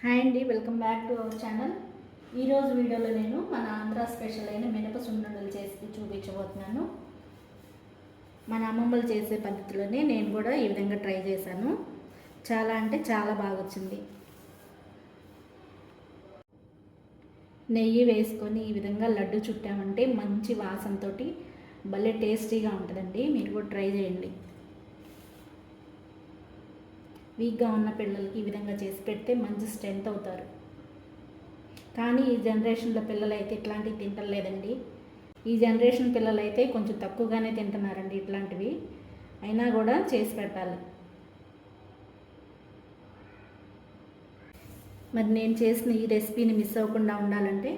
Hi అండి, welcome back to our channel. ఈరోజు వీడియోలో నేను మన ఆంధ్ర స్పెషల్ అయిన మినప సున్నుండలు చేసి చూపించబోతున్నాను. మన అమ్మమ్మలు చేసే పద్ధతిలోనే నేను కూడా ఈ విధంగా ట్రై చేశాను. చాలా అంటే చాలా బాగా వచ్చింది. నెయ్యి వేసుకొని ఈ విధంగా లడ్డు చుట్టామంటే మంచి వాసనతో భలే టేస్టీగా ఉంటుందండి. మీరు కూడా ట్రై చేయండి. వీక్గా ఉన్న పిల్లలకి ఈ విధంగా చేసి పెడితే మంచి స్ట్రెంత్ అవుతారు. కానీ ఈ జనరేషన్లో పిల్లలు అయితే ఇట్లాంటివి తింటలేదండి. ఈ జనరేషన్ పిల్లలు అయితే కొంచెం తక్కువగానే తింటున్నారండి ఇట్లాంటివి. అయినా కూడా చేసి పెట్టాలి. మరి నేను చేసిన ఈ రెసిపీని మిస్ అవ్వకుండా ఉండాలంటే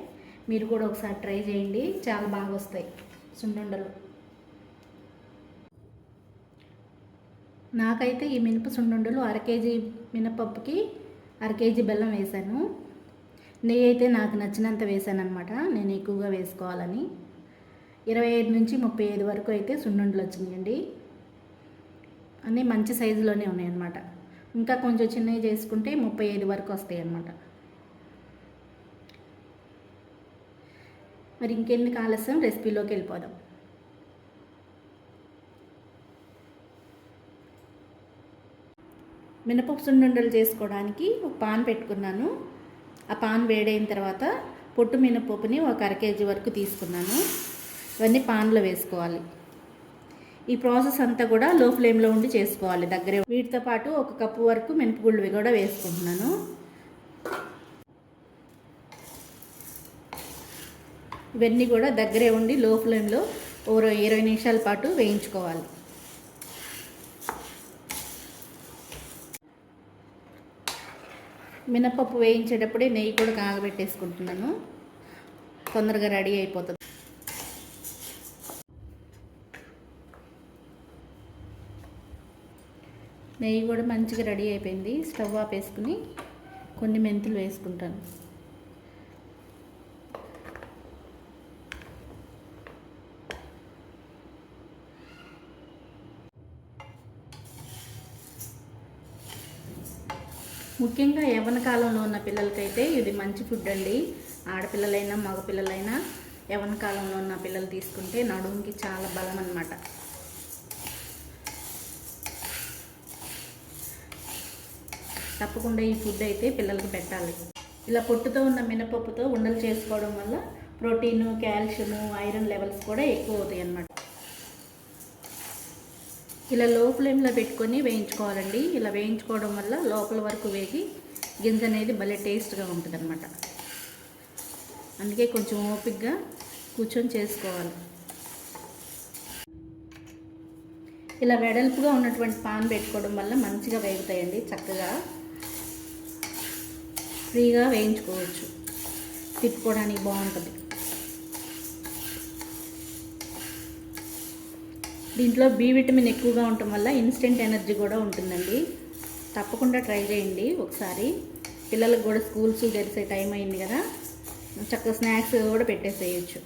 మీరు కూడా ఒకసారి ట్రై చేయండి. చాలా బాగా వస్తాయి సున్నుండలు. నాకైతే ఈ మినప సున్నుండలు 1/2 కేజీ మినపప్పుకి 1/2 కేజీ బెల్లం వేశాను. నెయ్యి అయితే నాకు నచ్చినంత వేసాను అనమాట. నేను ఎక్కువగా వేసుకోవాలని 25 నుంచి 35 వరకు అయితే సున్నుండలు వచ్చినాయండి. అన్నీ మంచి సైజులోనే ఉన్నాయన్నమాట. ఇంకా కొంచెం చిన్నవి చేసుకుంటే 35 వరకు వస్తాయి అన్నమాట. మరి ఇంకెందుకు ఆలస్యం, రెసిపీలోకి వెళ్ళిపోదాం. మినపప్పు సున్నుండలు చేసుకోవడానికి ఒక పాన్ పెట్టుకున్నాను. ఆ పాన్ వేడైన తర్వాత పొట్టు మినపప్పుని ఒక 1/2 కేజీ వరకు తీసుకున్నాను. ఇవన్నీ పాన్లో వేసుకోవాలి. ఈ ప్రాసెస్ అంతా కూడా లో ఫ్లేమ్లో ఉండి చేసుకోవాలి దగ్గరే. వీటితో పాటు 1 కప్పు వరకు మినపగుళ్ళు కూడా వేసుకుంటున్నాను. ఇవన్నీ కూడా దగ్గరే ఉండి లో ఫ్లేమ్లో 20 నిమిషాల పాటు వేయించుకోవాలి. మినపప్పు వేయించేటప్పుడే నెయ్యి కూడా కాగబెట్టేసుకుంటున్నాను. తొందరగా రెడీ అయిపోతుంది. నెయ్యి కూడా మంచిగా రెడీ అయిపోయింది. స్టవ్ ఆపేసుకుని కొన్ని మెంతులు వేసుకుంటాను. ముఖ్యంగా యవ్వన కాలంలో ఉన్న పిల్లలకైతే ఇది మంచి ఫుడ్ అండి. ఆడపిల్లలైనా మగపిల్లలైనా యవ్వన కాలంలో ఉన్న పిల్లలు తీసుకుంటే నడుముకి చాలా బలం అన్నమాట. తప్పకుండా ఈ ఫుడ్ అయితే పిల్లలకి పెట్టాలి. ఇలా పొట్టుతో ఉన్న మినపప్పుతో ఉండలు చేసుకోవడం వల్ల ప్రోటీను, కాల్షియము, ఐరన్ లెవెల్స్ కూడా ఎక్కువ అవుతాయి అన్నమాట. ఇలా లో ఫ్లేమ్లో పెట్టుకొని వేయించుకోవాలండి. ఇలా వేయించుకోవడం వల్ల లోపల వరకు వేగి గింజ అనేది భలే టేస్ట్గా ఉంటుంది అన్నమాట. అందుకే కొంచెం ఓపికగా కూర్చొని చేసుకోవాలి. ఇలా వెడల్పుగా ఉన్నటువంటి పాన్ పెట్టుకోవడం వల్ల మంచిగా వేగుతాయండి. చక్కగా ఫ్రీగా వేయించుకోవచ్చు. తిప్పుకోవడానికి బాగుంటుంది. దీంట్లో బి విటమిన్ ఎక్కువగా ఉండటం వల్ల ఇన్స్టెంట్ ఎనర్జీ కూడా ఉంటుందండి. తప్పకుండా ట్రై చేయండి ఒకసారి. పిల్లలకు కూడా స్కూల్స్ తెరిసే టైం అయింది కదా, చక్కగా స్నాక్స్ కూడా పెట్టేసేయచ్చు.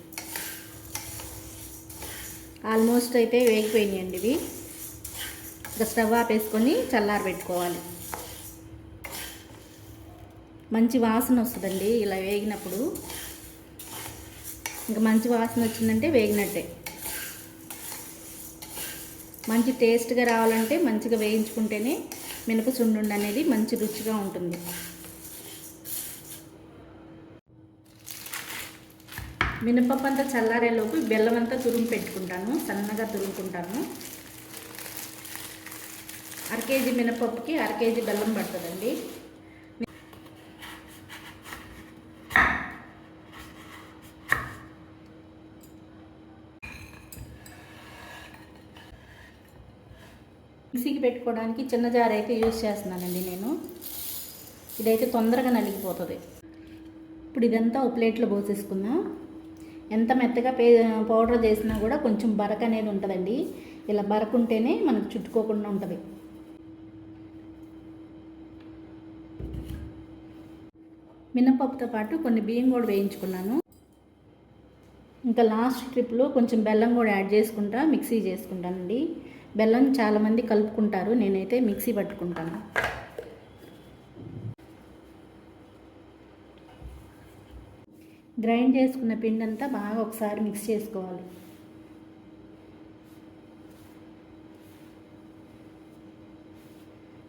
ఆల్మోస్ట్ అయితే వేగిపోయినాయండి ఇవి. ఇంకా స్టవ్ ఆపేసుకొని చల్లారబెట్టుకోవాలి. మంచి వాసన వస్తుందండి ఇలా వేగినప్పుడు. ఇంకా మంచి వాసన వచ్చిందంటే వేగినట్టే. మంచి టేస్ట్గా రావాలంటే మంచిగా వేయించుకుంటేనే మినప సున్నుండ అనేది మంచి రుచిగా ఉంటుంది. మినపప్పు అంతా చల్లారేలోపు బెల్లం అంతా తురుము పెట్టుకుంటాను. సన్నగా తురుముకుంటాను. 1/2 కేజీ మినపప్పుకి 1/2 కేజీ బెల్లం పడుతుందండి. మిక్సీకి పెట్టుకోవడానికి చిన్న జార్ అయితే యూజ్ చేస్తున్నానండి నేను. ఇదైతే తొందరగా నలిగిపోతుంది. ఇప్పుడు ఇదంతా ఒక ప్లేట్లో పోసేసుకుందాం. ఎంత మెత్తగా పౌడర్ చేసినా కూడా కొంచెం బరక అనేది ఉంటుందండి. ఇలా బరకుంటేనే మనకు చుట్టుకోకుండా ఉంటుంది. మినపప్పుతో పాటు కొన్ని బియ్యం కూడా వేయించుకున్నాను. ఇంకా లాస్ట్ ట్రిప్లో కొంచెం బెల్లం కూడా యాడ్ చేసుకుంటా మిక్సీ చేసుకుంటానండి. బెల్లం చాలామంది కలుపుకుంటారు, నేనైతే మిక్సీ పట్టుకుంటాను. గ్రైండ్ చేసుకున్న పిండి అంతా బాగా ఒకసారి మిక్స్ చేసుకోవాలి.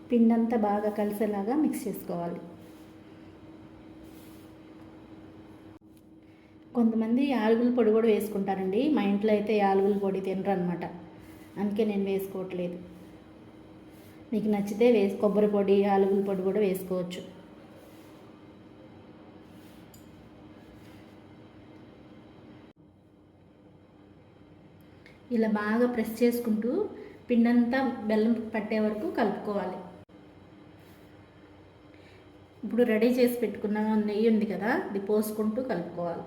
పిండి అంతా బాగా కలిసేలాగా మిక్స్ చేసుకోవాలి. కొంతమంది యాలకుల పొడి కూడా వేసుకుంటారండి. మా ఇంట్లో అయితే యాలకుల పొడి తినరు అనమాట, అందుకే నేను వేసుకోవట్లేదు. మీకు నచ్చితే కొబ్బరి పొడి, యాలకుల పొడి కూడా వేసుకోవచ్చు. ఇలా బాగా ప్రెస్ చేసుకుంటూ పిండంతా బెల్లం పట్టే వరకు కలుపుకోవాలి. ఇప్పుడు రెడీ చేసి పెట్టుకున్న నెయ్యి ఉంది కదా, అది పోసుకుంటూ కలుపుకోవాలి.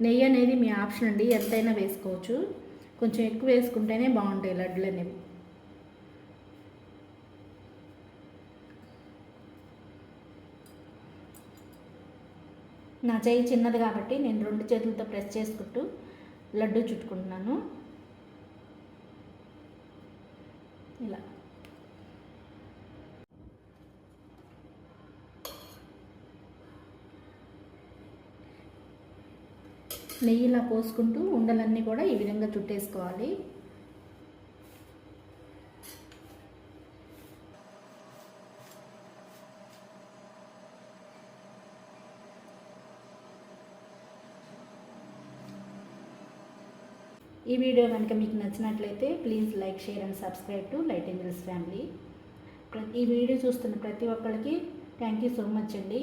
నెయ్యి అనేది మీ ఆప్షన్ అండి, ఎంతైనా వేసుకోవచ్చు. కొంచెం ఎక్కువ వేసుకుంటేనే బాగుంటాయి లడ్డులు అనేవి. నా చేయి చిన్నది కాబట్టి నేను 2 చేతులతో ప్రెస్ చేసుకుంటూ లడ్డు చుట్టుకుంటున్నాను. ఇలా నెయ్యిలా పోసుకుంటూ ఉండలన్నీ కూడా ఈ విధంగా చుట్టేసుకోవాలి. ఈ వీడియో కనుక మీకు నచ్చినట్లయితే please like, share and subscribe to light angels family. ఈ వీడియో చూస్తున్న ప్రతి ఒక్కరికి థ్యాంక్ యూ సో మచ్ అండి.